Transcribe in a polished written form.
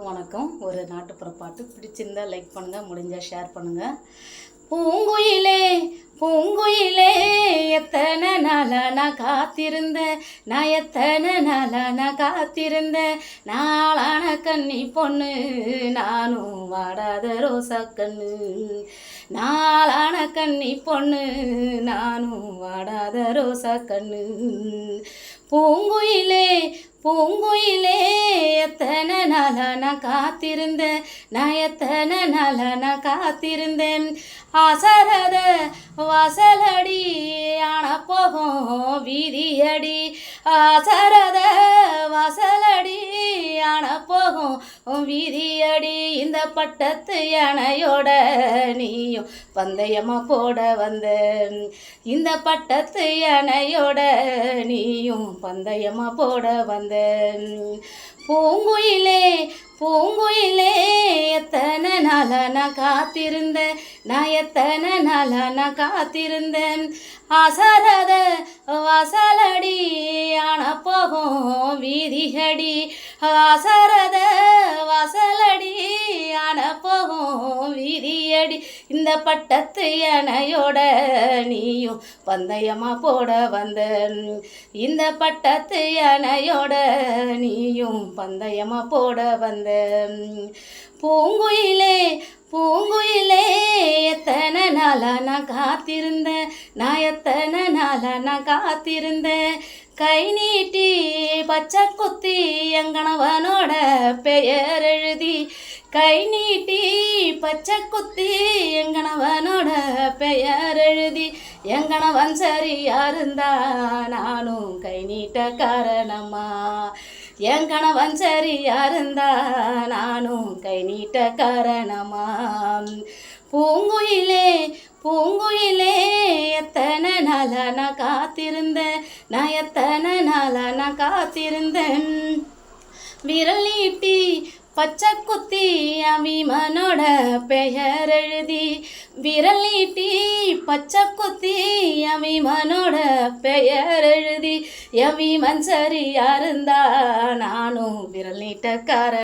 எல்லோருக்கும் வணக்கம். ஒரு நாட்டுப்புற பாட்டு பிடிச்சிருந்தா லைக் பண்ணுங்கள், முடிஞ்சால் ஷேர் பண்ணுங்கள். பூங்குயிலே பூங்குயிலே எத்தனை நாளா நான் காத்திருந்தேன், நான் எத்தனை நாளா நான் காத்திருந்தேன். நாளான கண்ணி பொண்ணு நானும் வாடாத ரோசா கண்ணு, நாளான கண்ணி பொண்ணு நானும் வாடாத ரோசா கண்ணு. பூங்குயிலே பூங்குயிலே எத்தனை நாளா நான் காத்திருந்தேன், நான் எத்தனை நாளா நான் காத்திருந்தேன். ஆசரத வாசலடி ஆன போகும் வீதியடி, ஆசரத வாசலடி ஆன போகும் வீதியடி. இந்த பட்டத்து யானையோட நீயும் பந்தயமா போட வந்த, இந்த பட்டத்து யானையோட நீயும் பந்தயமா போட வந்த. பூங்குயிலே பூங்குயிலே எத்தனை நாளா நான் காத்திருந்தேன், நான் எத்தனை நாளா நான் காத்திருந்தேன். ஆசரத வாசலடி ஆன போகும் வீதிகடி, ஆசரத வாசலடி ஆன போகும் வீதியடி. இந்த பட்டத்து யானையோட நீயும் பந்தயமா போட வந்த, இந்த பட்டத்து யானையோட நீயும் பந்தயமா போட வந்த. பூங்குயிலே பூங்குயிலே எத்தனை நாளா நான் காத்திருந்தேன், நான் எத்தனை நாளா நான் காத்திருந்தேன். கை நீட்டி பச்சை குத்தி எங்கனவனோட பெயர் எழுதி, கை நீட்டி பச்சை குத்தி எங்கனவனோட பெயர் எழுதி. எங்கனவன் சரியா இருந்தா நானும் கை நீட்ட காரணமா, என் கணவன் சரியா இருந்தா நானும் கை நீட்ட காரணமா. பூங்குயிலே பூங்குயிலே எத்தனை நாளா நான் காத்திருந்தேன், நான் எத்தனை நாளா நான் காத்திருந்தேன். விரல் நீட்டி பச்சை குத்தி அபிமனோட பெயர் எழுதி, விரல் நீட்டி பச்சை குத்தி அபிமனோட பெயர் எழுதி. அபிமன் சரியா இருந்தா நானும் விரல் நீட்டக்கார